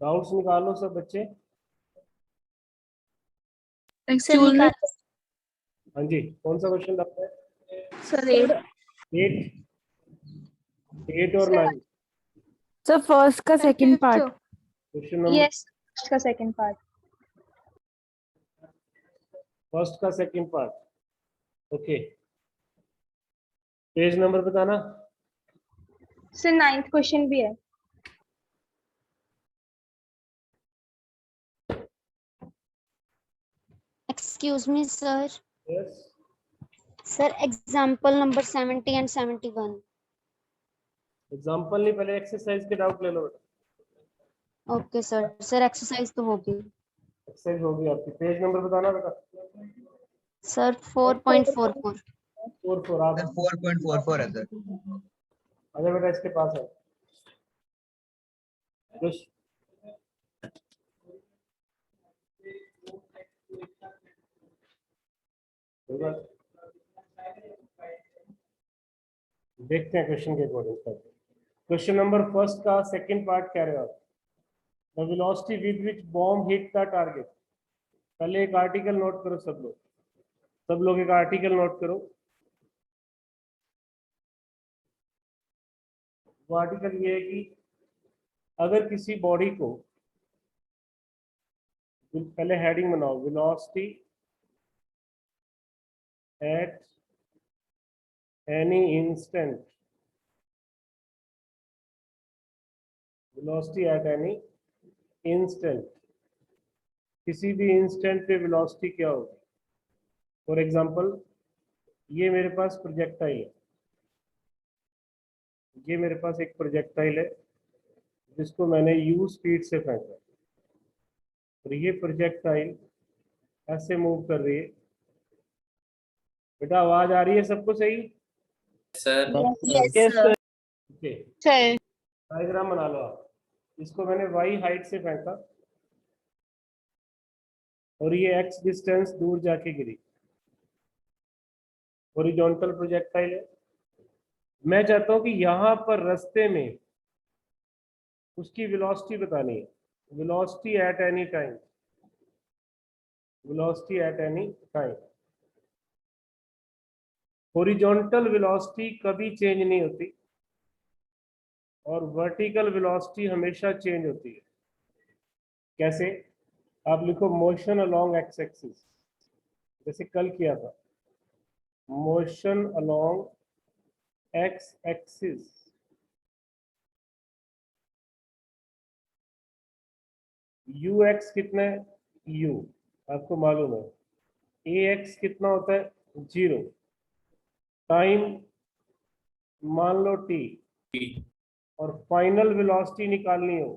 Doubts निकालो सब बच्चे। एक्सक्यूज मी हाँ जी, कौन सा क्वेश्चन डाउट है? सर, 8 8 और 9 सर फर्स्ट का second part. Question number yes, का सेकंड पार्ट। फर्स्ट का second part. Okay, page number बताना। सर 9th क्वेश्चन भी है। Excuse me, sir. Yes, Sir, example number 70 and 71. Example नहीं, पहले एक्सरसाइज के डाउट ले लो। Okay, sir. Sir, exercise तो होगी. एक्सरसाइज होगी आपकी। पेज नंबर बताना बेटा। Sir, 4.44. 4 आप 4.44 है सर। अगर बेटा इसके पास है कुछ देखते हैं क्वेश्चन के अकॉर्डिंग। क्वेश्चन नंबर फर्स्ट का सेकंड पार्ट कह रहे हो आप, the velocity with which bomb hit the target. पहले एक आर्टिकल नोट करो सब लोग एक आर्टिकल नोट करो। वो आर्टिकल ये है कि अगर किसी बॉडी को, पहले हेडिंग बनाओ, velocity at any instant, velocity at any instant, किसी भी इंस्टेंट पे वेलोसिटी क्या होगी। फॉर एग्जांपल ये मेरे पास प्रोजेक्टाइल है, ये मेरे पास एक प्रोजेक्टाइल है जिसको मैंने u स्पीड से फेंका, और ये प्रोजेक्टाइल ऐसे मूव कर रही है। बेटा आवाज आ रही है सबको सही? Sir Yes, sir. Okay, sir diagram बना लो आप। इसको मैंने y हाइट से फेंका और ये x डिस्टेंस दूर जाके गिरी। हॉरिजॉन्टल प्रोजेक्टाइल है। मैं चाहता हूं कि यहां पर रास्ते में उसकी वेलोसिटी बतानी है, velocity at any time, velocity at any time. Horizontal velocity कभी चेंज नहीं होती और वर्टिकल वेलोसिटी हमेशा चेंज होती है। कैसे? आप लिखो मोशन अलोंग एक्स एक्सिस, जैसे कल किया था, motion along x axis. You x कितना है? यू आपको मालूम है। ए एक्स कितना होता है? 0। टाइम मान लो टी, और फाइनल वेलोसिटी निकालनी हो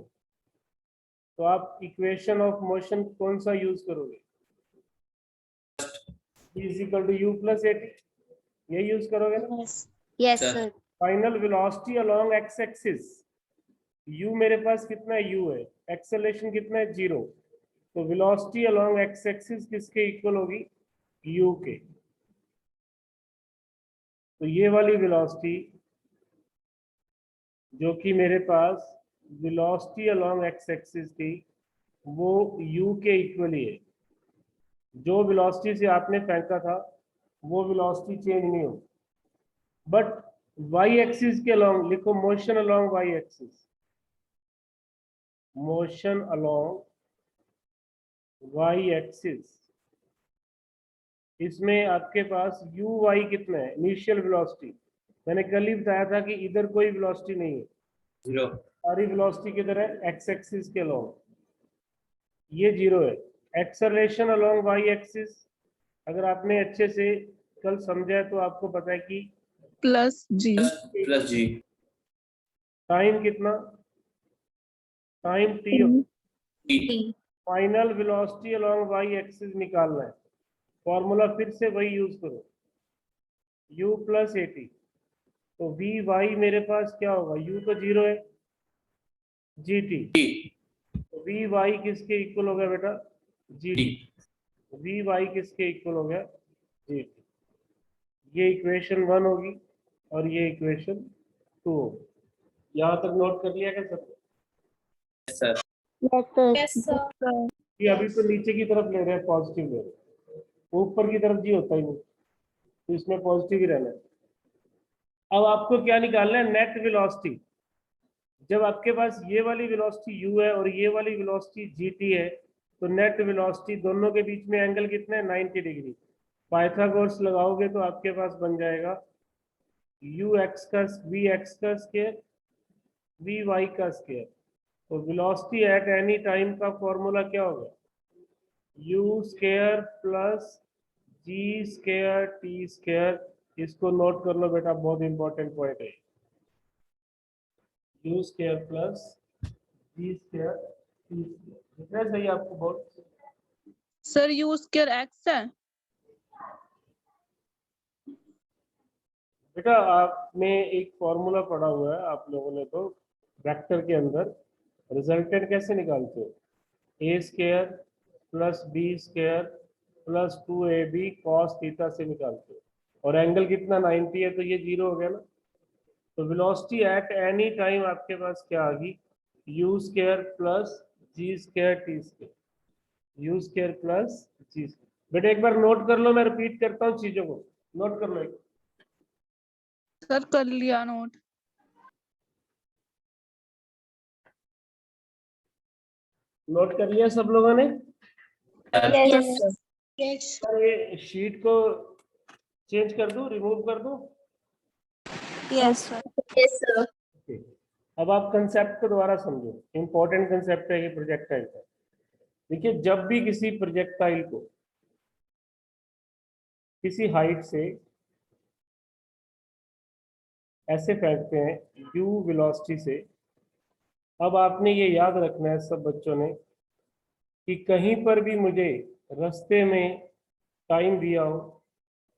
तो आप इक्वेशन ऑफ मोशन कौन सा यूज करोगे? Is equal to u plus at, ये यूज करोगे ना। Yes. Yes, sir. Final velocity along x axis, u मेरे पास कितना है? u है। एक्सेलरेशन कितना है? 0। तो वेलोसिटी अलोंग एक्स एक्सिस किसके इक्वल होगी? u के। तो ये वाली वेलोसिटी जो कि मेरे पास वेलोसिटी अलोंग एक्स एक्सिस थी, वो u के इक्वल ही है। जो वेलोसिटी से आपने फेंका था वो वेलोसिटी चेंज नहीं हो, बट वाई एक्सिस के अलोंग लिखो, motion along y axis, motion along y axis. इसमें आपके पास यू वाई कितना है? Initial velocity. मैंने कल ही बताया था कि इधर कोई वेलोसिटी नहीं है, 0। सारी वेलोसिटी किधर है? एक्स एक्सिस के अलोंग, ये 0 है। एक्सेलरेशन अलोंग वाई एक्सिस, अगर आपने अच्छे से कल समझा है तो आपको पता है कि प्लस जी। प्लस जी। टाइम कितना? Time T. Final velocity along y axis निकालना है, फॉर्मूला फिर से वही यूज करो, u प्लस एटी। तो वी वाई मेरे पास क्या होगा? u तो 0 है, जी टी। तो वी वाई किसके इक्वल हो गया बेटा? G T. वी वाई किसके इक्वल हो गया? G T. ये इक्वेशन 1 होगी और ये इक्वेशन 2 होगी। यहाँ तक नोट कर लिया क्या सब? Sir Yes, sir. ये अभी तो नीचे की तरफ ले रहे हैं, पॉजिटिव ले रहे हैं, ऊपर की तरफ जी होता ही नहीं, तो इसमें पॉजिटिव ही रहना है। अब आपको क्या निकालना है? Net velocity. जब आपके पास ये वाली वेलोसिटी u है और ये वाली वेलोसिटी gt है, तो नेट वेलोसिटी दोनों के बीच में एंगल कितना है? 90 डिग्री। पाइथागोरस लगाओगे तो आपके पास बन जाएगा ux का vx का स्क्वायर vy का स्क्वायर। तो वेलोसिटी एट एनी टाइम का फॉर्मूला क्या होगा? u square plus g square t square. इसको नोट कर लो बेटा, बहुत इंपॉर्टेंट पॉइंट है। u square plus g square t square. दिख रहा है सही आपको बहुत? सर यू स्क्वायर एक्स है। बेटा आपने एक फॉर्मूला पढ़ा हुआ है आप लोगों ने, तो वेक्टर के अंदर रिजल्टेंट कैसे निकालते हो? A square plus b square plus 2ab cos theta से निकालते हो, और एंगल कितना? 90 है, तो ये 0 हो गया ना। तो वेलोसिटी एट एनी टाइम आपके पास क्या आ गई? U square plus g square t square, u square plus g square. बेटा एक बार नोट कर लो, मैं रिपीट करता हूँ चीजों को, नोट कर लो एक। सर कर लिया नोट। नोट कर लिया सब लोगों ने? Yes, sir. सर ये शीट को चेंज कर दूं, रिमूव कर दूं? Yes, sir. Yes, sir. Okay. अब आप कंसेप्ट को दोबारा समझो, इंपॉर्टेंट कंसेप्ट है ये प्रोजेक्टाइल का। देखिए, जब भी किसी प्रोजेक्टाइल को किसी हाइट से ऐसे फेंकते हैं u वेलोसिटी से, अब आपने ये याद रखना है सब बच्चों ने कि कहीं पर भी मुझे रास्ते में टाइम दिया हो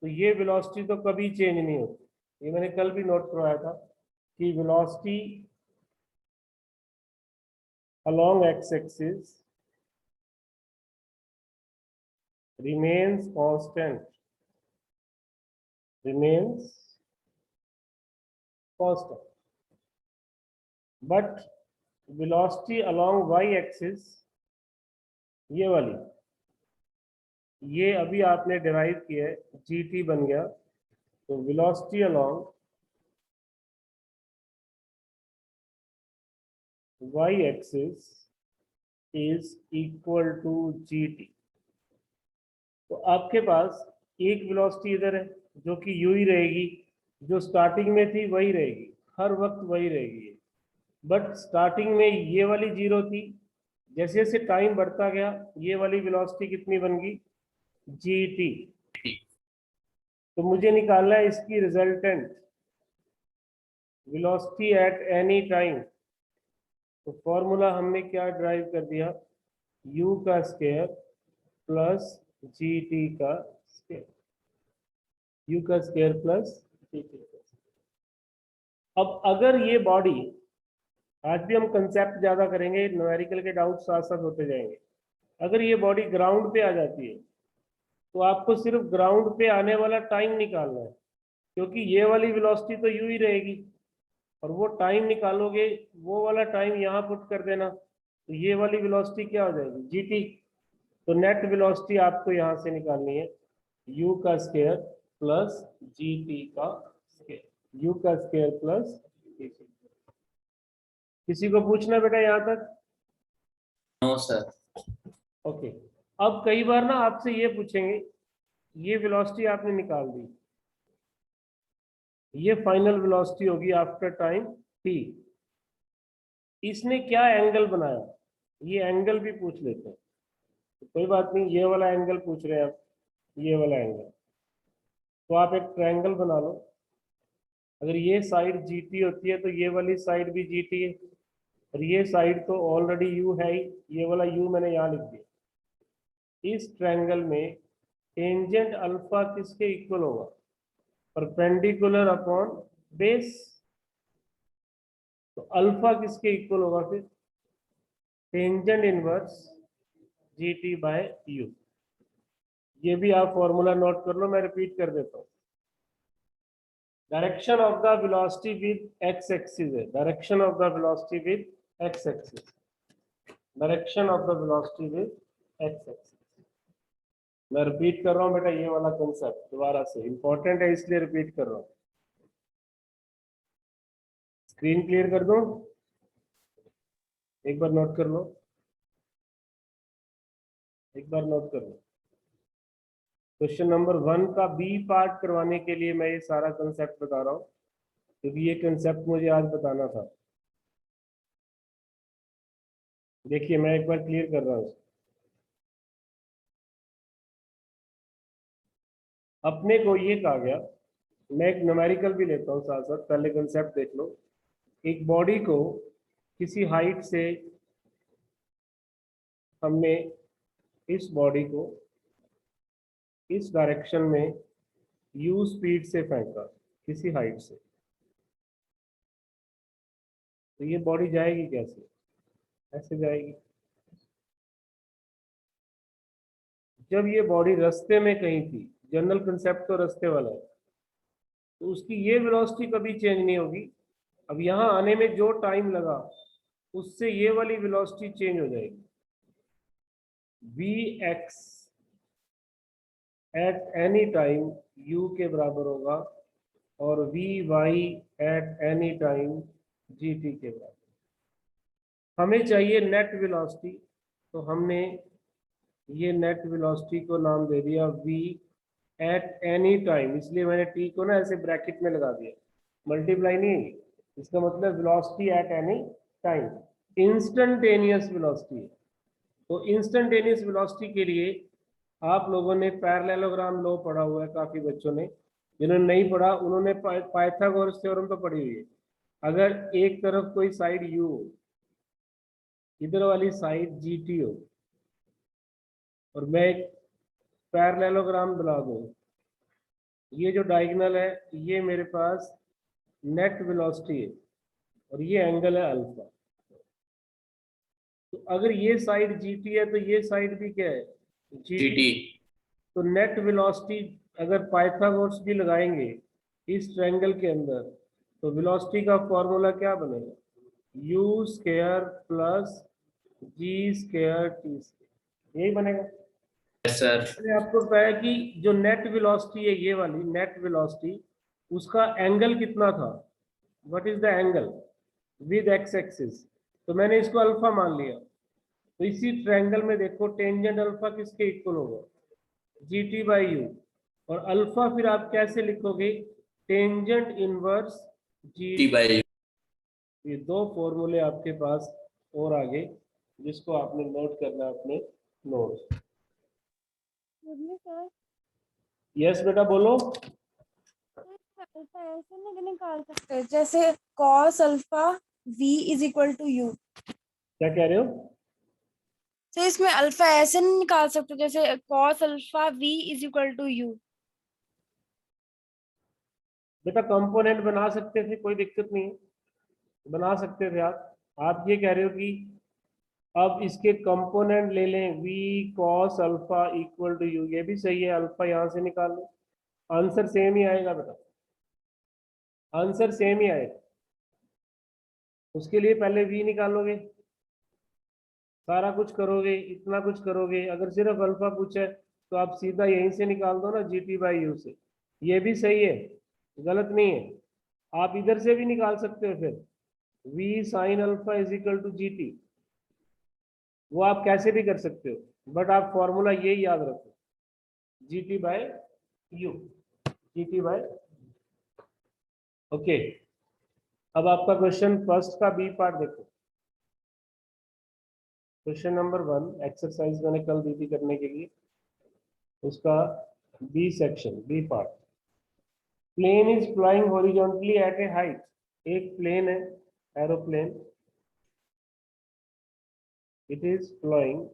तो ये वेलोसिटी तो कभी चेंज नहीं होती। ये मैंने कल भी नोट करवाया था कि velocity along x-axis remains constant, but velocity along y-axis, ये वाली, ये अभी आपने डिराइव किया है, gt बन गया। तो velocity along y-axis is equal to gt। तो आपके पास एक वेलोसिटी इधर है जो कि u ही रहेगी, जो स्टार्टिंग में थी वही रहेगी, हर वक्त वही रहेगी। बट स्टार्टिंग में ये वाली 0 थी, जैसे जैसे टाइम बढ़ता गया ये वाली वेलोसिटी कितनी बन गई? gt। तो मुझे निकालना है इसकी resultant velocity at any time. तो फॉर्मूला हमने क्या ड्राइव कर दिया? u का स्क्वायर प्लस gt का स्क्वायर, u का स्क्वायर प्लस gt। अब अगर ये बॉडी, आज भी हम कंसेप्ट ज्यादा करेंगे, न्यूमेरिकल के डाउट साथ साथ होते जाएंगे। अगर ये बॉडी ग्राउंड पे आ जाती है तो आपको सिर्फ ग्राउंड पे आने वाला टाइम निकालना है, क्योंकि ये वाली वेलोसिटी तो यूं ही रहेगी, और वो टाइम निकालोगे, वो वाला टाइम यहाँ पुट कर देना, तो ये वाली वेलोसिटी क्या हो जाएगी? जीटी। तो नेट वेलोसिटी आपको यहाँ से निकालनी है u का स्क्वायर प्लस gt का स्क्वायर, u का स्क्वायर प्लस gt। किसी को पूछना बेटा यहाँ तक? No sir. ओके। अब कई बार ना आपसे ये पूछेंगे, ये वेलोसिटी आपने निकाल दी, ये फाइनल वेलोसिटी होगी आफ्टर टाइम t, इसने क्या एंगल बनाया? ये एंगल भी पूछ लेते हैं, तो कोई बात नहीं, ये वाला एंगल पूछ रहे हैं आप, ये वाला एंगल। तो आप एक ट्रायंगल बना लो, अगर ये साइड gt होती है तो ये वाली साइड भी gt है, और ये साइड तो ऑलरेडी u है ही, ये वाला u मैंने यहाँ लिख दिया। इस ट्रायंगल में टेंजेंट अल्फा किसके इक्वल होगा? Perpendicular upon base. तो अल्फा किसके इक्वल होगा फिर? Tangent inverse gt by u। ये भी आप फॉर्मूला नोट कर लो, मैं रिपीट कर देता हूँ। Direction of the velocity with x axis है, direction of the velocity with x axis. Direction of the velocity with x axis. मैं रिपीट कर रहा हूँ बेटा, ये वाला कंसेप्ट दोबारा से इंपॉर्टेंट है इसलिए रिपीट कर रहा हूँ। स्क्रीन क्लियर कर दूं, एक बार नोट कर लो, एक बार नोट कर लो। क्वेश्चन नंबर 1 का बी पार्ट करवाने के लिए मैं ये सारा कंसेप्ट बता रहा हूँ, क्योंकि ये कंसेप्ट मुझे आज बताना था। देखिए मैं एक बार क्लियर कर रहा हूँ। अपने को ये कहा गया, मैं एक न्यूमेरिकल भी लेता हूँ साथ साथ, पहले कंसेप्ट देख लो। एक बॉडी को किसी हाइट से हमने इस बॉडी को इस डायरेक्शन में u स्पीड से फेंका किसी हाइट से, तो ये बॉडी जाएगी कैसे? ऐसे जाएगी। जब ये बॉडी रास्ते में कहीं थी, जनरल कंसेप्ट तो रास्ते वाला है, तो उसकी ये वेलोसिटी कभी चेंज नहीं होगी। अब यहाँ आने में जो टाइम लगा उससे ये वाली वेलोसिटी चेंज हो जाएगी। vx at any time u के बराबर होगा और vy at any time gt के बराबर। हमें चाहिए नेट वेलोसिटी, तो हमने ये नेट वेलोसिटी को नाम दे दिया v एट एनी टाइम, इसलिए मैंने t को ना ऐसे ब्रैकेट में लगा दिया, मल्टीप्लाई नहीं है। इसका मतलब velocity at any time instantaneous velocity है। तो इंस्टेंटेनियस वेलोसिटी के लिए आप लोगों ने पैरेललोग्राम लॉ पढ़ा हुआ है, काफी बच्चों ने। जिन्होंने नहीं पढ़ा उन्होंने पाइथागोरस थ्योरम तो पढ़ी हुई है। अगर एक तरफ कोई साइड u हो, इधर वाली साइड gt हो, और मैं एक पैरेललोग्राम बना दूं, ये जो डायगोनल है ये मेरे पास नेट वेलोसिटी है और ये एंगल है अल्फा। तो अगर ये साइड gt है तो ये साइड भी क्या है? GT। तो नेट वेलोसिटी अगर पाइथागोरस भी लगाएंगे इस ट्रायंगल के अंदर, तो वेलोसिटी का फॉर्मूला क्या बनेगा? u square plus g square t square, यही बनेगा। Yes sir. मैंने आपको बताया कि जो नेट वेलोसिटी है, ये वाली नेट वेलोसिटी, उसका एंगल कितना था? What is the angle with x axis? तो मैंने इसको अल्फा मान लिया। तो इसी ट्रायंगल में देखो टेंजेंट अल्फा किसके इक्वल होगा? gt by u. और अल्फा फिर आप कैसे लिखोगे? Tangent inverse T g. by ये दो फॉर्मूले आपके पास और आगे, जिसको आपने नोट करना है अपने नोट। सर यस बेटा बोलो। अल्फा ऐसे नहीं निकाल सकते जैसे cos alpha v is equal to u. क्या कह रहे हो? तो इसमें अल्फा ऐसे नहीं निकाल सकते जैसे cos alpha v is equal to u. बेटा कंपोनेंट बना सकते थे, कोई दिक्कत नहीं है, बना सकते थे आप ये कह रहे हो कि अब इसके कंपोनेंट ले लें v cos alpha equal to u, ये भी सही है। अल्फा यहाँ से निकाल लो, आंसर सेम ही आएगा बेटा, आंसर सेम ही आएगा। उसके लिए पहले v निकालोगे, सारा कुछ करोगे, इतना कुछ करोगे। अगर सिर्फ अल्फा पूछे तो आप सीधा यहीं से निकाल दो ना, gt बाई यू से। ये भी सही है, गलत नहीं है। आप इधर से भी निकाल सकते हो फिर, v sine alpha is equal to gt, वो आप कैसे भी कर सकते हो, बट आप फॉर्मूला ये याद रखो, gt by u, gt by. Okay, अब आपका क्वेश्चन फर्स्ट का बी पार्ट देखो। क्वेश्चन नंबर 1 एक्सरसाइज मैंने कल दी थी करने के लिए, उसका B section, B part. Plane is flying horizontally at a height. एक प्लेन है, aeroplane, it is flying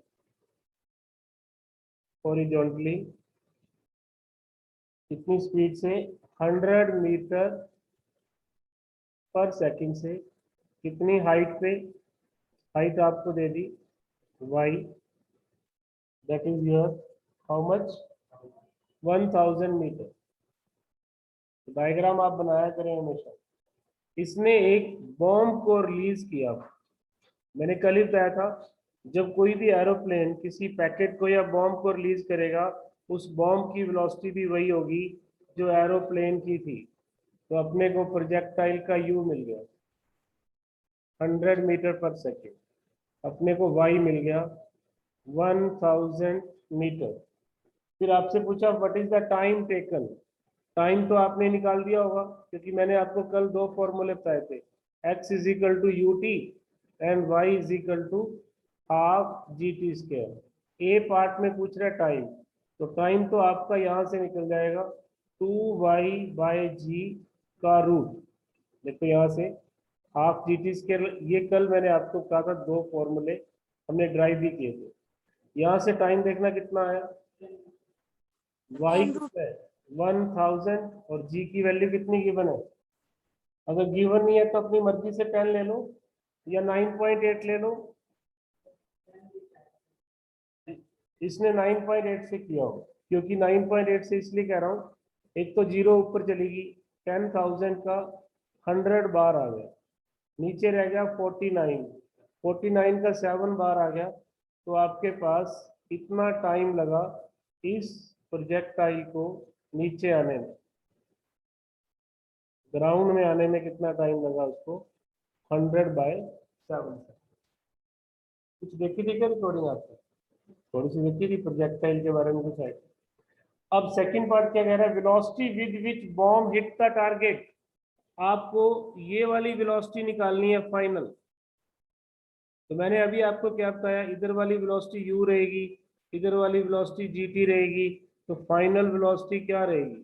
horizontally, कितनी स्पीड से? 100 मीटर पर सेकंड से। कितनी हाइट पे? हाइट आपको दे दी y, that is your how much? 1000 metre. Diagram आप बनाया करें हमेशा। इसने एक बॉम्ब को रिलीज किया, मैंने कल ही बताया था जब कोई भी एरोप्लेन किसी पैकेट को या बॉम्ब को रिलीज करेगा, उस बॉम्ब की वेलोसिटी भी वही होगी जो एरोप्लेन की थी। तो अपने को प्रोजेक्टाइल का यू मिल गया 100 मीटर पर सेकेंड, अपने को वाई मिल गया 1000 मीटर। फिर आपसे पूछा what is the time taken. Time तो आपने निकाल दिया होगा, क्योंकि मैंने आपको कल दो फॉर्मूले बताए थे, x is equal to u t and y is equal to half g t square. A part में पूछ रहा है टाइम, तो टाइम तो आपका यहाँ से निकल जाएगा 2y/g का रूट। देखो यहाँ से हाफ जी टी स्क्वायर, ये कल मैंने आपको कहा था, दो फॉर्मूले हमने ड्राइव भी किए थे। यहाँ से टाइम देखना कितना आया, y कितना है 1000 और g की वैल्यू कितनी गिवन है। अगर गिवन नहीं है तो अपनी मर्जी से 10 ले लो या 9.8 ले लो। इसने 9.8 से किया हो, क्योंकि 9.8 से इसलिए कह रहा हूँ, एक तो जीरो ऊपर चलेगी, 10,000 का 100 बार आ गया, नीचे रह गया 49 का 7 बार आ गया। तो आपके पास इतना टाइम लगा इस प्रोजेक्टाइल को नीचे आने में, ग्राउंड में आने में कितना टाइम लगा उसको, 100/7। कुछ देखी थी क्या रिकॉर्डिंग आपको, थोड़ी सी देखी थी प्रोजेक्टाइल के बारे में कुछ है। अब सेकंड पार्ट क्या कह रहा है, velocity with which bomb hit the target. आपको ये वाली वेलोसिटी निकालनी है फाइनल। तो मैंने अभी आपको क्या बताया, इधर वाली वेलोसिटी u रहेगी, इधर वाली वेलोसिटी gt रहेगी, तो फाइनल वेलोसिटी क्या रहेगी,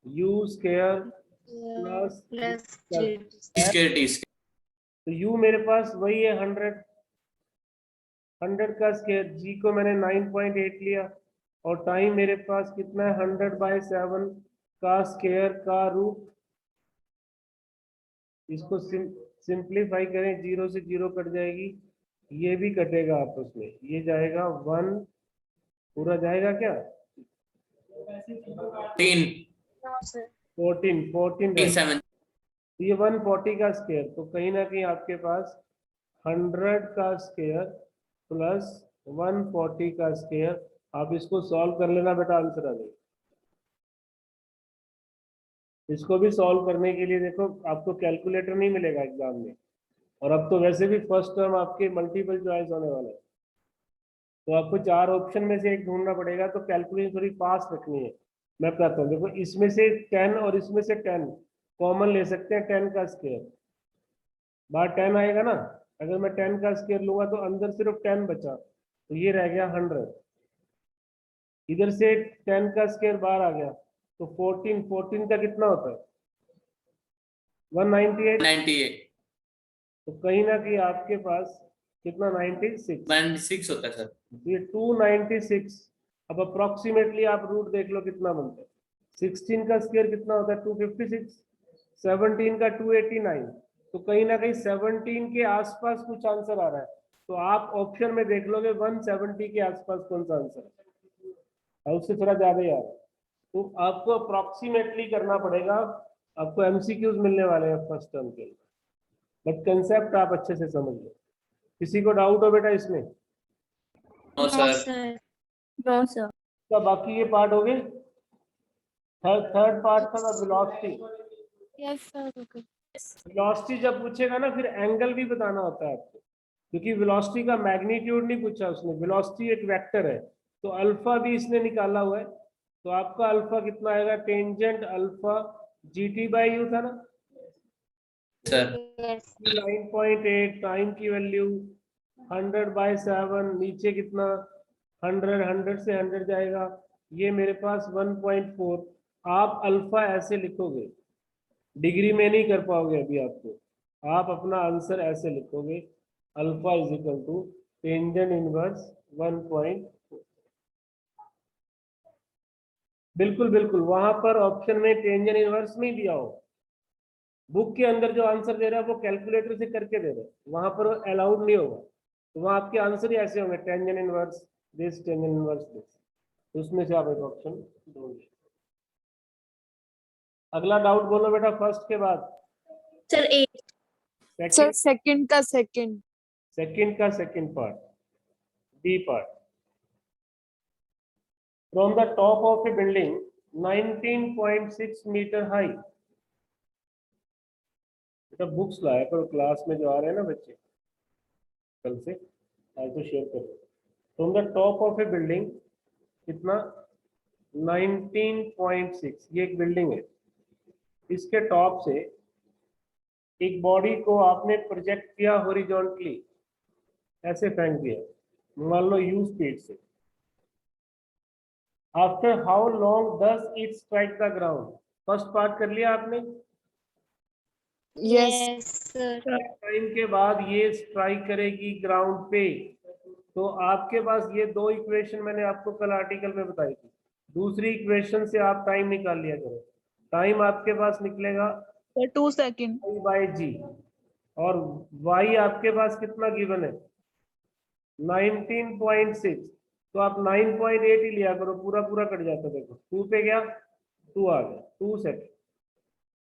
u square plus square T तो u मेरे पास वही है 100 का स्क्वायर, g को मैंने 9.8 लिया, और टाइम मेरे पास कितना है 100/7 का स्क्वायर का रूट। इसको सिंप्लीफाई करें, 0 से 0 कट जाएगी, ये भी कटेगा आपस में, ये जाएगा 1 पूरा जाएगा क्या 14 7 ये 140 का स्क्वायर, तो कहीं ना कहीं आपके पास 100 का स्क्वायर प्लस 140 का स्क्वायर। आप इसको सॉल्व कर लेना बेटा, आंसर आ जाएगा। इसको भी सॉल्व करने के लिए देखो, आपको कैलकुलेटर नहीं मिलेगा एग्जाम में, और अब तो वैसे भी फर्स्ट टर्म आपके मल्टीपल चॉइस होने वाला है, तो आपको 4 ऑप्शन में से एक ढूंढना पड़ेगा, तो कैलकुलेशन थोड़ी फास्ट रखनी है। मैं बताता हूँ, देखो इसमें से 10 और इसमें से 10 कॉमन ले सकते हैं, 10 का स्क्वायर बाहर 10 आएगा ना, अगर मैं 10 का स्क्वायर लूंगा तो अंदर सिर्फ 10 बचा, तो ये रह गया 100। इधर से 10 का स्क्वायर बाहर आ गया, तो 14 का कितना होता है 198। 98 तो कहीं ना कहीं आपके पास कितना 96 होता है सर। ये 296। अब अप्रोक्सीमेटली आप रूट देख लो कितना बनता है, 16 का स्क्वायर कितना होता है 256, 17 का 289, तो कहीं ना कहीं 17 के आसपास कुछ आंसर आ रहा है, तो आप ऑप्शन में देख लोगे 170 के आसपास कौन सा आंसर है, और उससे थोड़ा ज्यादा ही आ रहा है। तो आपको अप्रोक्सीमेटली करना पड़ेगा, आपको एमसीक्यूज मिलने वाले हैं फर्स्ट टर्म के लिए, बट कंसेप्ट आप अच्छे से समझ लो। किसी को डाउट हो बेटा इसमें? No sir. No sir. तो बाकी ये पार्ट हो गए। थर्ड पार्ट था velocity. Yes sir, okay. Velocity जब पूछेगा ना, फिर एंगल भी बताना होता है आपको, क्योंकि वेलोसिटी का मैग्नीट्यूड नहीं पूछा उसने, वेलोसिटी एक वेक्टर है, तो अल्फा भी इसने निकाला हुआ है। तो आपका अल्फा कितना आएगा, टेंजेंट अल्फा GT/u था ना सर 9.8, टाइम की वैल्यू 100/7, नीचे कितना 100 से 100 जाएगा, ये मेरे पास 1.4। आप अल्फा ऐसे लिखोगे, डिग्री में नहीं कर पाओगे अभी आपको, आप अपना आंसर ऐसे लिखोगे, alpha is equal to tangent inverse 1.4। बिल्कुल बिल्कुल, वहां पर ऑप्शन में टेंजेंट इनवर्स नहीं दिया हो, बुक के अंदर जो आंसर दे रहा है वो कैलकुलेटर से करके दे रहे हैं, वहां पर अलाउड नहीं होगा, तो वहां आपके आंसर ही ऐसे होंगे, tangent inverse this, tangent inverse this, तो उसमें से आप एक ऑप्शन ढूंढिए। अगला डाउट बोलो बेटा, फर्स्ट के बाद सर 8। सर सेकंड का सेकंड। सेकंड का second part. B part, from the top of a building 19.6 metre high. बेटा बुक्स लाया करो, क्लास में जो आ रहे हैं ना बच्चे कल से, आज तो शेयर करो। From the top of a building कितना 19.6, ये एक बिल्डिंग है, इसके टॉप से एक बॉडी को आपने प्रोजेक्ट किया हॉरिजॉन्टली, ऐसे फेंक दिया, मान लो यू स्पीड से। After how long does it strike the ground? First part कर लिया आपने। Yes sir. टाइम के बाद ये स्ट्राइक करेगी ग्राउंड पे। तो आपके पास ये दो इक्वेशन मैंने आपको कल आर्टिकल में बताई थी, दूसरी इक्वेशन से आप टाइम निकाल लिया करो। टाइम आपके पास निकलेगा sir 2 second. I by G, और y आपके पास कितना गिवन है 19.6, तो आप 9.8 ही लिया करो, पूरा पूरा कट जाता। देखो 2 पे गया, 2 आ गया, 2 सेकंड,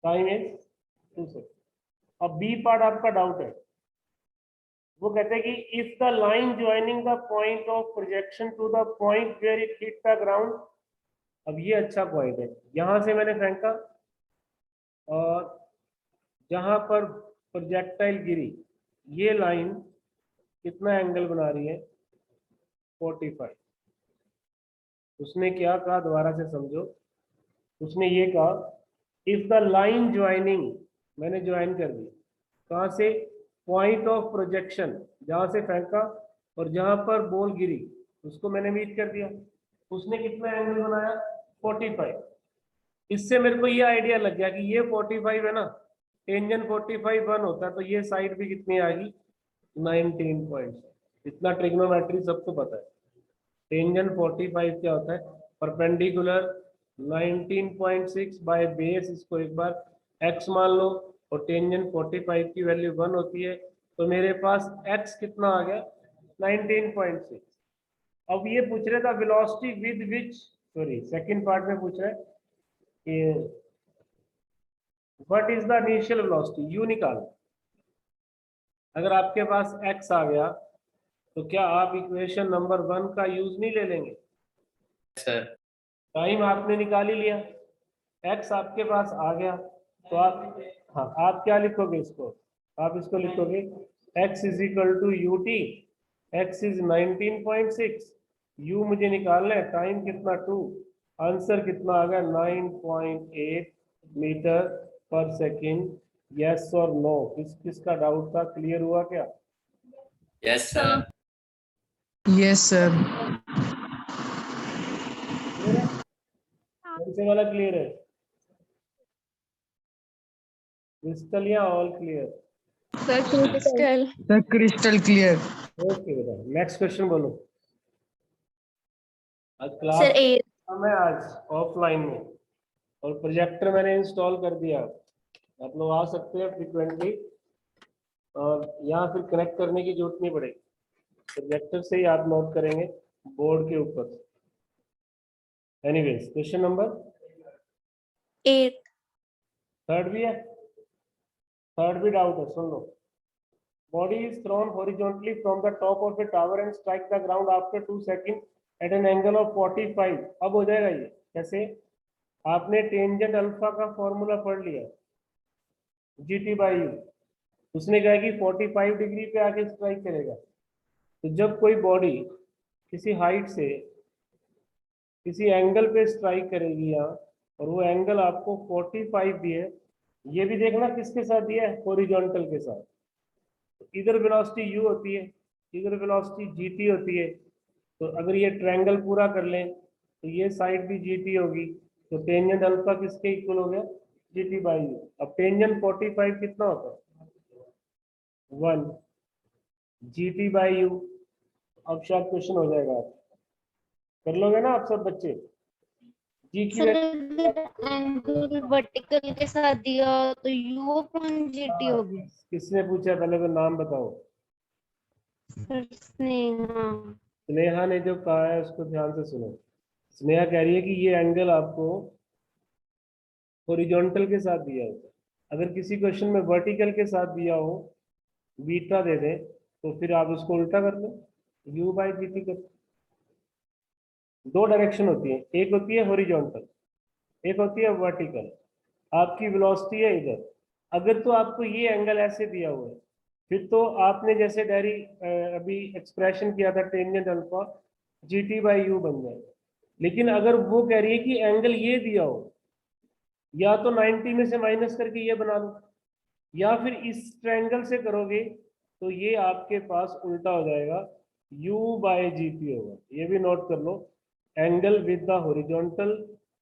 टाइम इज 2 सेकंड। अब बी पार्ट आपका डाउट है, वो कहते हैं कि if the line joining the point of projection to the point where it hit the ground. अब ये अच्छा पॉइंट है, यहां से मैंने फेंका और जहां पर प्रोजेक्टाइल गिरी, ये लाइन कितना एंगल बना रही है 45। उसने क्या कहा, दोबारा से समझो। उसने ये कहा इफ द लाइन ज्वाइनिंग, मैंने ज्वाइन कर दी, कहाँ से, पॉइंट ऑफ प्रोजेक्शन, जहां से फेंका और जहां पर बॉल गिरी उसको मैंने मीट कर दिया, उसने कितना एंगल बनाया 45। इससे मेरे को ये आइडिया लग गया कि ये 45 है ना, टेंजेंट 45 1 होता है, तो ये साइड भी कितनी आ गई 19 पॉइंट। इतना ट्रिग्नोमेट्री सबको पता है। टेंजेंट 45 क्या होता है, परपेंडिकुलर 19.6 बाय बेस, इसको एक बार x मान लो, और टेंजेंट 45 की वैल्यू 1 होती है, तो मेरे पास x कितना आ गया 19.6। अब ये पूछ रहे था velocity with which, sorry second part में पूछ रहा है कि what is the initial velocity, u निकाल। अगर आपके पास x आ गया तो क्या आप इक्वेशन नंबर 1 का यूज नहीं ले लेंगे? सर। टाइम आपने निकाल ही लिया, x आपके पास आ गया, तो आप, हाँ आप क्या लिखोगे इसको, आप इसको लिखोगे x is equal to u t, x is 19.6, u मुझे निकालना है, टाइम कितना 2, आंसर कितना आ गया 9.8 मीटर पर सेकेंड। यस और नो, किस किस का डाउट था, क्लियर हुआ क्या? Yes sir. Yes sir. Clear है? कौन से वाला क्लियर है, क्रिस्टल या all clear? Sir crystal. Sir crystal clear. Okay बेटा, नेक्स्ट क्वेश्चन बोलो। आज सर क्लास 8 मैं आज ऑफलाइन में, और प्रोजेक्टर मैंने इंस्टॉल कर दिया, आप लोग आ सकते हैं फ्रिक्वेंटली, और यहाँ फिर कनेक्ट करने की जरूरत नहीं पड़ेगी, प्रोजेक्टर से ही आप नोट करेंगे बोर्ड के ऊपर। एनीवेज, क्वेश्चन नंबर 8 थर्ड भी है, थर्ड भी डाउट है, सुन लो। Body is thrown horizontally from the top of a tower and strike the ground after 2 second at an angle of 45। अब हो जाएगा ये कैसे, आपने टेंजेंट अल्फा का फॉर्मूला पढ़ लिया GT बाई यू, उसने कहा कि 45 डिग्री पे आके स्ट्राइक करेगा। तो जब कोई बॉडी किसी हाइट से किसी एंगल पे स्ट्राइक करेगी यहाँ, और वो एंगल आपको 45 भी है, ये भी देखना किसके साथ दिया है, हॉरिजॉन्टल के साथ। तो इधर वेलोसिटी u होती है, इधर वेलोसिटी gt होती है, तो अगर ये ट्रायंगल पूरा कर लें तो ये साइड भी gt होगी, तो टेंजेंट अल्फा किसके इक्वल हो गया gt बाई यू। अब टेंजेंट 45 कितना होता है 1 gt बाई यू। अब शायद क्वेश्चन हो जाएगा, आप कर लोगे ना आप सब बच्चे? जी की सर एंगल वर्टिकल के साथ दिया तो u अपॉन gt होगी। किसने पूछा, पहले तो नाम बताओ। सर स्नेहा। स्नेहा ने जो कहा है उसको ध्यान से सुनो। स्नेहा कह रही है कि ये एंगल आपको हॉरिजॉन्टल के साथ दिया होता है, अगर किसी क्वेश्चन में वर्टिकल के साथ दिया हो बीटा दे दे, तो फिर आप इसको उल्टा कर लो, u बाय gt कर। दो डायरेक्शन होती है, एक होती है हॉरिजॉन्टल, एक होती है वर्टिकल। आपकी वेलोसिटी है इधर, अगर तो आपको ये एंगल ऐसे दिया हुआ है, फिर तो आपने जैसे डायरी अभी एक्सप्रेशन किया था tangent alpha gt by you बन जाएगा। लेकिन अगर वो कह रही है कि एंगल ये दिया हो, या तो 90 में से माइनस करके ये बना लो, या फिर इस ट्रायंगल से करोगे तो ये आपके पास उल्टा हो जाएगा, u बाय gt होगा। ये भी नोट कर लो, एंगल विद द हॉरिजॉन्टल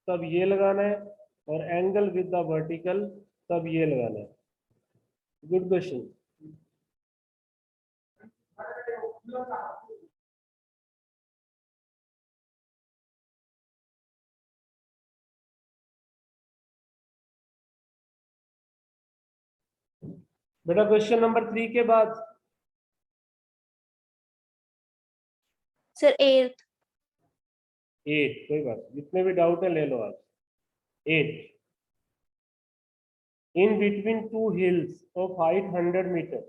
तब ये लगाना है, और एंगल विद द वर्टिकल तब ये लगाना है। Good question. बेटा क्वेश्चन नंबर 3 के बाद सर 8th 8, कोई बात नहीं, जितने भी डाउट है ले लो आज। 8, in between two hills of height 100 metre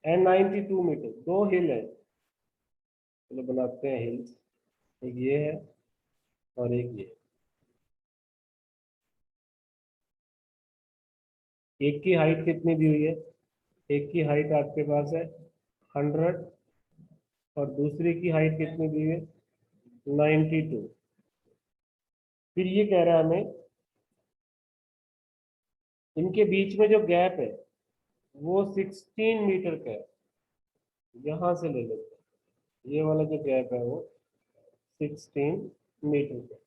and 92 metre, दो हिल है, चलो बनाते हैं हिल्स, एक ये है और एक ये। एक की हाइट कितनी दी हुई है, एक की हाइट आपके पास है 100 और दूसरी की हाइट कितनी दी हुई है 92। फिर ये कह रहा है हमें इनके बीच में जो गैप है वो 16 मीटर का है। यहां से ले लेते हैं, ये वाला जो गैप है वो 16 मीटर का।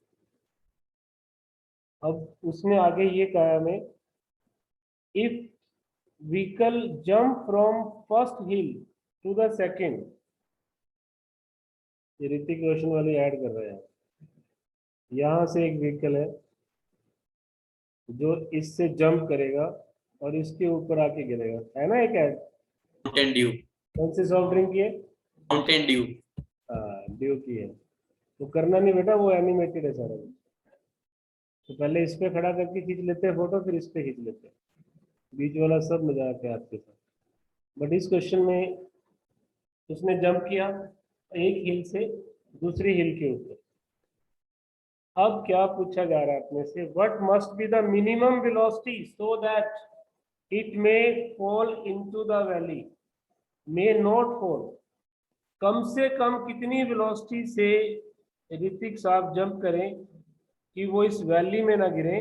अब उसने आगे ये कहा हमें, if vehicle jump from first hill to the second, ये ऋतिक रोशन वाली ऐड कर रहे हैं। यहां से एक व्हीकल है जो इससे जंप करेगा और इसके ऊपर आके गिरेगा, है ना एक ऐड। माउंटेन ड्यू, कौन सी सॉफ्ट ड्रिंक की है? Mountain Dew. हाँ ड्यू की है। तो करना नहीं बेटा, वो एनिमेटेड है सारा। तो पहले इस पे खड़ा करके खींच लेते हैं फोटो, फिर इस पे खींच लेते हैं, बीच वाला सब मजाक है आपके साथ। बट इस क्वेश्चन में उसने जंप किया एक हिल से दूसरी हिल के ऊपर। अब क्या पूछा जा रहा है अपने से, what must be the minimum velocity so that it may fall into the valley, may not fall. कम से कम कितनी वेलोसिटी से ऋतिक साहब जंप करें कि वो इस वैली में ना गिरे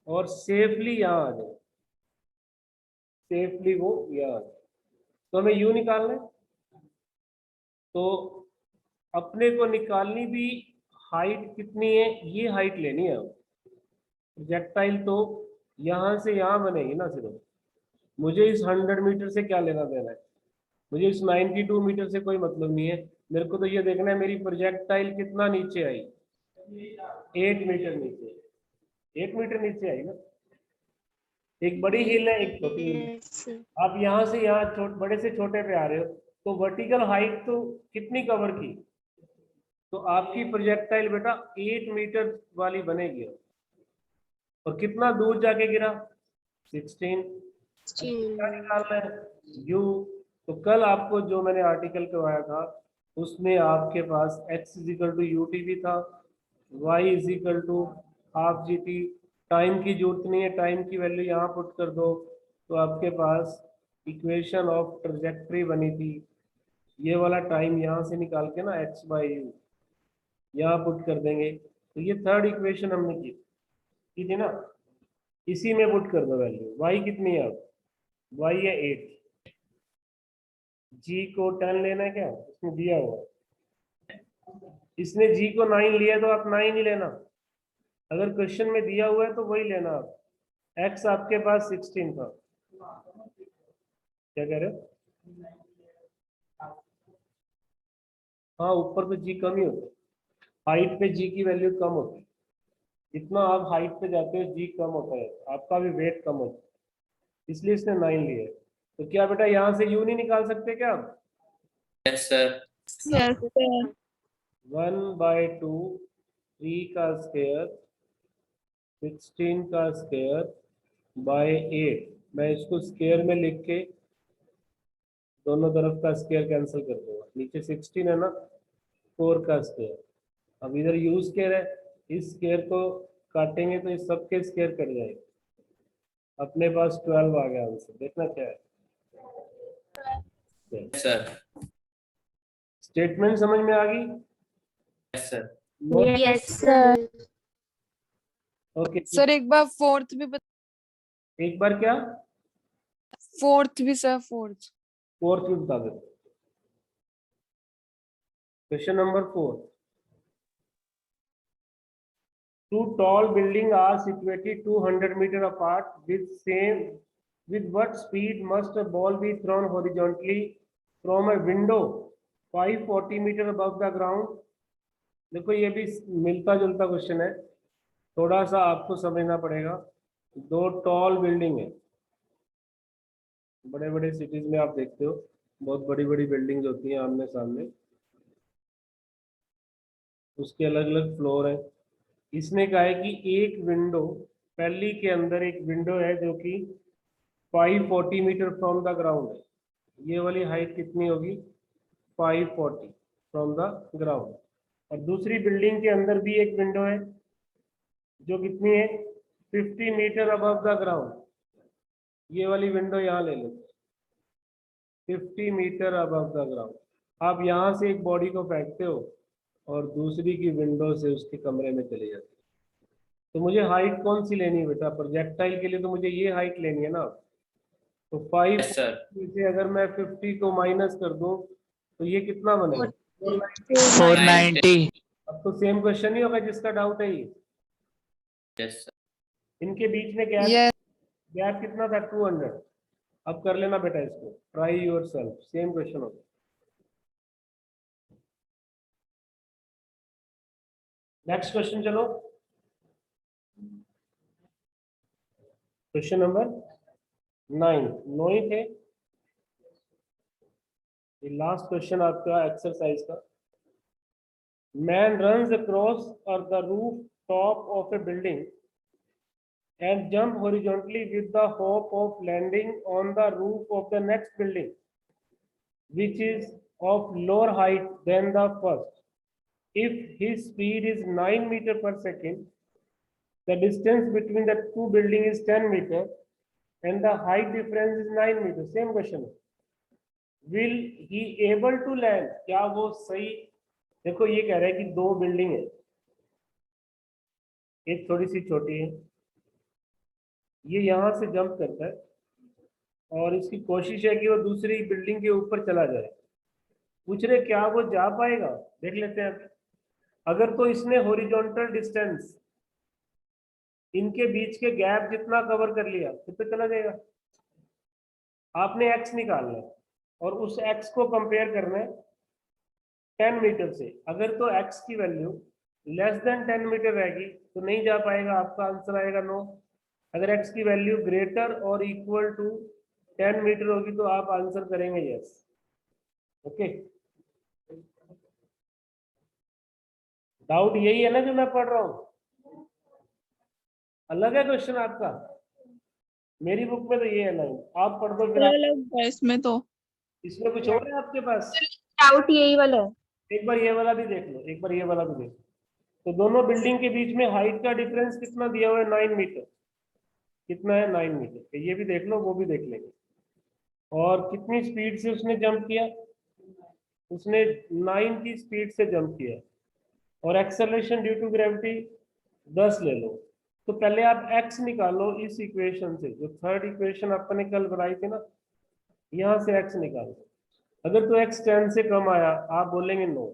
और सेफली यहाँ आ जाए, सेफली वो यहाँ आ जाए। तो हमें यू निकालना है, तो अपने को निकालनी भी हाइट कितनी है, ये हाइट लेनी है। प्रोजेक्टाइल तो यहाँ से यहाँ बनेगी ना, सिर्फ मुझे इस 100 मीटर से क्या लेना देना है, मुझे इस 92 मीटर से कोई मतलब नहीं है। मेरे को तो ये देखना है मेरी प्रोजेक्टाइल कितना नीचे आई, 8 मीटर नीचे, 8 मीटर नीचे आई ना। एक बड़ी हिल है एक छोटी हिल है। yes आप यहाँ से यहाँ बड़े से छोटे पे आ रहे हो, तो वर्टिकल हाइट तो कितनी कवर की, तो आपकी प्रोजेक्टाइल बेटा 8 मीटर वाली बनेगी। और कितना दूर जाके गिरा 16। क्या निकालना है यू। तो कल आपको जो मैंने आर्टिकल करवाया था उसमें आपके पास x equal to u t भी था, y equal to half g t. Time की जरूरत नहीं है, टाइम की वैल्यू यहाँ पुट कर दो, तो आपके पास इक्वेशन ऑफ ट्रजेक्टरी बनी थी। ये वाला टाइम यहाँ से निकाल के ना x बाई यू यहाँ पुट कर देंगे, तो ये थर्ड इक्वेशन हमने की थी ना, इसी में पुट कर दो वैल्यू। y कितनी है, अब y है 8, g को 10 लेना है क्या, इसमें दिया हुआ है। इसने g को 9 लिया तो आप 9 ही लेना, अगर क्वेश्चन में दिया हुआ है तो वही लेना आप। x आपके पास 16 था, क्या कह रहे हो? हाँ ऊपर पे g कम ही होता है, हाइट पे g की वैल्यू कम होती है। जितना आप हाइट पे जाते हो g कम होता है, आपका भी वेट कम होता है, इसलिए इसने 9 लिए। तो क्या बेटा यहाँ से u नहीं निकाल सकते क्या आप? Yes sir. Yes, sir. 1/2 3 का स्क्वायर 16 का स्क्वायर बाय 8। मैं इसको स्क्वायर में लिख के दोनों तरफ का स्क्वायर कैंसिल कर दूंगा। नीचे 16 है ना, 4 का स्क्वायर। अब इधर यू स्क्वायर है, इस स्क्वायर को काटेंगे तो इस सबके स्क्वायर कट जाएगा, अपने पास 12 आ गया आंसर। देखना क्या है। Yes, sir. स्टेटमेंट समझ में आ गई? Yes, sir. Yes, sir. Okay, sir एक बार फोर्थ भी एक बार क्या? फोर्थ भी सर फोर्थ। फोर्थ भी बता देते। Question number 4। Two tall buildings are situated 200 meters apart with what speed must a ball be thrown horizontally from a window 540 meters above the ground? देखो ये भी मिलता जुलता क्वेश्चन है, थोड़ा सा आपको समझना पड़ेगा। दो टॉल बिल्डिंग है, बड़े बड़े सिटीज में आप देखते हो बहुत बड़ी बड़ी बिल्डिंग्स होती हैं आमने सामने, उसके अलग अलग फ्लोर है। इसने कहा है कि एक विंडो, पहली के अंदर एक विंडो है जो कि 540 मीटर फ्रॉम द ग्राउंड है। ये वाली हाइट कितनी होगी? 540 फ्रॉम द ग्राउंड। और दूसरी बिल्डिंग के अंदर भी एक विंडो है जो कितनी है? 50 मीटर अबव द ग्राउंड। ये वाली विंडो यहाँ ले लो, 50 मीटर अबव द ग्राउंड। आप यहाँ से एक बॉडी को फेंकते हो और दूसरी की विंडो से उसके कमरे में चले जाते हो, तो मुझे हाइट कौन सी लेनी है बेटा? प्रोजेक्टाइल के लिए तो मुझे ये हाइट लेनी है ना। तो 5 Yes, sir. से अगर मैं 50 को माइनस कर दूं तो ये कितना बनेगा? 490. अब तो सेम क्वेश्चन ही होगा जिसका डाउट है ये। Yes, sir. इनके बीच में गैप यस गैप कितना था? 200। अब कर लेना बेटा इसको, try your self, same question होगा। नेक्स्ट क्वेश्चन चलो, क्वेश्चन नंबर 9। 9 थे, ये लास्ट क्वेश्चन आपका एक्सरसाइज का। मैन रन्स अक्रॉस और the roof top of a building and jump horizontally with the hope of landing on the roof of the next building, which is of lower height than the first. If his speed is 9 meters per second, the distance between the two buildings is 10 meters, and the height difference is 9 meters. Same question. Will he able to land? क्या वो सही? देखो ये कह रहा है कि दो बिल्डिंग है, एक थोड़ी सी छोटी है, ये यहाँ से जंप करता है और इसकी कोशिश है कि वो दूसरी बिल्डिंग के ऊपर चला जाए। पूछ रहे क्या वो जा पाएगा? देख लेते हैं। अगर तो इसने हॉरिजॉन्टल डिस्टेंस, इनके बीच के गैप जितना कवर कर लिया तो चला जाएगा। आपने एक्स निकालना है और उस एक्स को कंपेयर करना है 10 मीटर से। अगर तो एक्स की वैल्यू लेस देन 10 मीटर रहेगी तो नहीं जा पाएगा, आपका आंसर आएगा नो। अगर x की वैल्यू ग्रेटर और इक्वल टू 10 मीटर होगी तो आप आंसर करेंगे यस। ओके, डाउट यही है ना जो मैं पढ़ रहा हूं? अलग है क्वेश्चन आपका? मेरी बुक में तो ये है, नहीं आप पढ़ दो फिर। अलग है इसमें तो। इसमें कुछ और है आपके पास? डाउट यही वाला है। एक बार ये वाला भी देख लो, एक बार ये वाला भी देख लो। तो दोनों बिल्डिंग के बीच में हाइट का डिफरेंस कितना दिया हुआ है? 9 मीटर। कितना है? 9 मीटर। ये भी देख लो, वो भी देख लेंगे। और कितनी स्पीड से उसने जंप किया? उसने 9 की स्पीड से जंप किया। और एक्सेलरेशन ड्यू टू ग्रेविटी 10 ले लो। तो पहले आप x निकालो इस इक्वेशन से, जो थर्ड इक्वेशन आपने कल बनाई थी ना, यहाँ से x निकालो। अगर तो x 10 से कम आया आप बोलेंगे नो।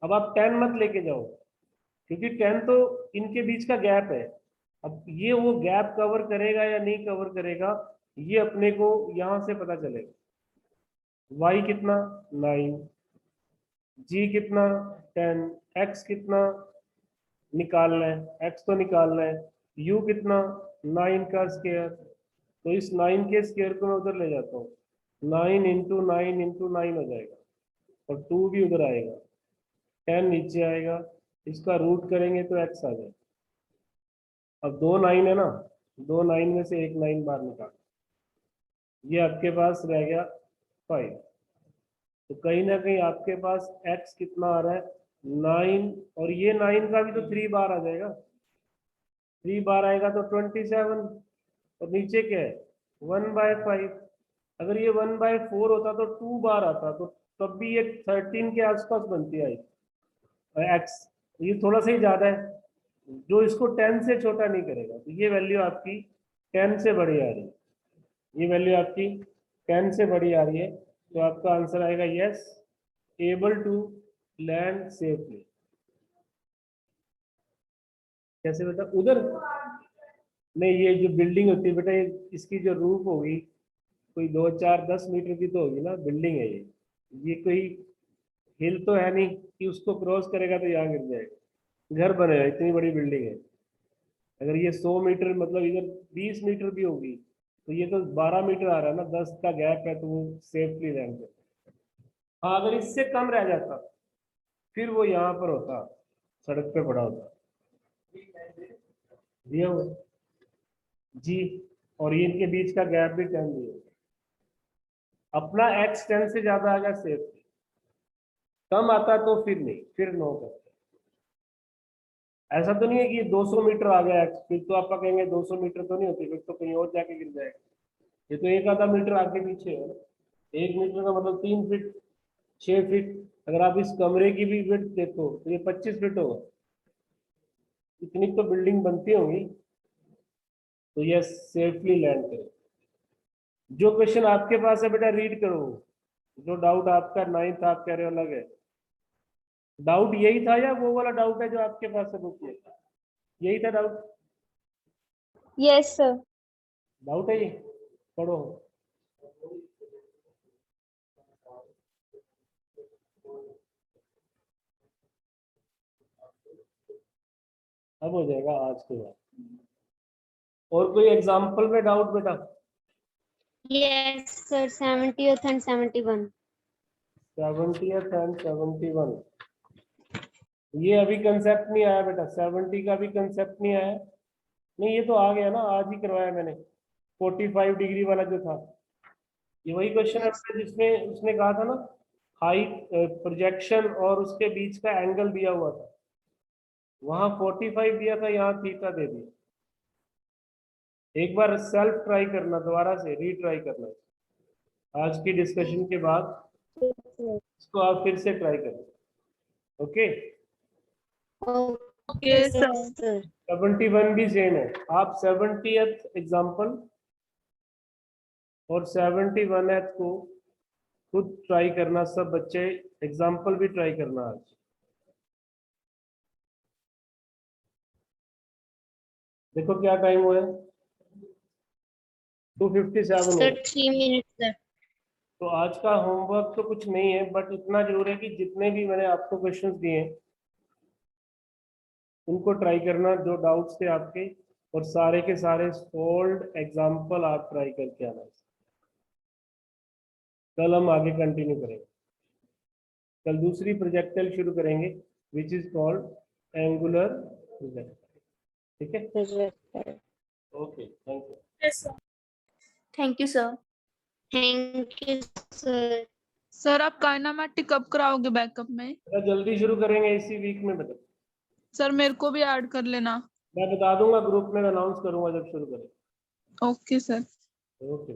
अब आप 10 मत लेके जाओ, क्योंकि 10 तो इनके बीच का गैप है। अब ये वो गैप कवर करेगा या नहीं कवर करेगा, ये अपने को यहाँ से पता चलेगा। y कितना? 9, g कितना? 10, x कितना निकालना है? x तो निकालना है। u कितना? 9 का स्क्वायर। तो इस 9 के स्क्वायर को मैं उधर ले जाता हूँ, 9 इंटू 9 इंटू 9 हो जाएगा, और 2 भी उधर आएगा, 10 नीचे आएगा, इसका रूट करेंगे तो x आ जाएगा। अब 2 9 है ना, 2 9 में से एक 9 बाहर निकाल, ये आपके पास रह गया 5। तो कहीं ना कहीं आपके पास x कितना आ रहा है 9, और ये 9 का भी तो 3 बार आ जाएगा, 3 बार आएगा तो 27, और नीचे क्या है 1/5। अगर ये 1/4 होता तो 2 बार आता, तो तब भी ये 13 के आसपास बनती है x। ये थोड़ा सा ही ज्यादा है, जो इसको 10 से छोटा नहीं करेगा। तो ये वैल्यू आपकी 10 से बड़ी आ रही है, ये वैल्यू आपकी 10 से बड़ी आ रही है। तो आपका आंसर आएगा yes, able to land safely. कैसे बेटा उधर नहीं, ये जो बिल्डिंग होती है बेटा, इसकी जो रूफ होगी कोई 2, 4, 10 मीटर की तो होगी ना, बिल्डिंग है ये कोई हिल तो है नहीं कि उसको क्रॉस करेगा तो यहाँ गिर जाएगा। घर बनेगा, इतनी बड़ी बिल्डिंग है। अगर ये 100 मीटर मतलब इधर 20 मीटर भी होगी तो ये तो 12 मीटर आ रहा है ना, 10 का गैप है, तो वो सेफली लैंड करता। हाँ, अगर इससे कम रह जाता फिर वो यहाँ पर होता, सड़क पे पड़ा होता। दिया हुआ जी, और ये इनके बीच का गैप भी 10 दिया। अपना x 10 से ज्यादा आ गया सेफ, कम आता तो फिर नहीं, फिर नो करते। ऐसा तो नहीं है कि 200 मीटर आ गया x, फिर तो आप कहेंगे 200 मीटर तो नहीं होती, फिर तो कहीं और जाके गिर जाएगा। ये तो एक आधा मीटर आगे पीछे है ना, 1 मीटर का मतलब 3 फीट 6 फीट। अगर आप इस कमरे की भी विड्थ देखो तो ये 25 फीट होगा, इतनी तो बिल्डिंग बनती होंगी। तो ये सेफली लैंड करें। जो क्वेश्चन आपके पास है बेटा रीड करो, जो डाउट आपका 9th आप कह रहे हो अलग है। डाउट यही था या वो वाला डाउट है जो आपके पास है बुक में? यही था डाउट? Yes sir. डाउट है ये, पढ़ो। अब हो जाएगा आज के बाद। और कोई एग्जांपल में डाउट बेटा? Yes, sir. 70th and 71. 70th and 71, ये अभी कंसेप्ट नहीं आया बेटा, 70 का भी कंसेप्ट नहीं आया। नहीं, ये तो आ गया ना, आज ही करवाया मैंने। 45 डिग्री वाला जो था, ये वही क्वेश्चन है जिसमें उसने कहा था ना हाइट प्रोजेक्शन और उसके बीच का एंगल दिया हुआ था, वहां 45 दिया था, यहाँ थीटा दे दिया। एक बार सेल्फ ट्राई करना, दोबारा से रीट्राई करना, आज की डिस्कशन के बाद इसको आप फिर से ट्राई करें। Okay, Okay, sir. 71 भी सेम है। आप 70th एग्जाम्पल और 71th को खुद ट्राई करना, सब बच्चे एग्जाम्पल भी ट्राई करना आज। देखो क्या टाइम हुआ है, 2:57 Sir, है। 3 minutes, sir. तो आज का होमवर्क तो कुछ नहीं है, बट इतना जरूर है कि जितने भी मैंने आपको क्वेश्चंस दिए हैं उनको ट्राई करना, जो डाउट्स थे आपके, और सारे के सारे सोल्व्ड एग्जाम्पल आप ट्राई करके आना। कल हम आगे कंटिन्यू करेंगे। कल दूसरी प्रोजेक्टाइल शुरू करेंगे which is called angular projectile. ठीक है, okay, thank you. Thank you sir. Thank you, sir. Sir आप काइनामेटिक कब कराओगे बैकअप में? बेटा जल्दी शुरू करेंगे, इसी वीक में बेटा। सर मेरे को भी ऐड कर लेना। मैं बता दूंगा, ग्रुप में अनाउंस करूंगा जब शुरू करें। Okay sir. ओके।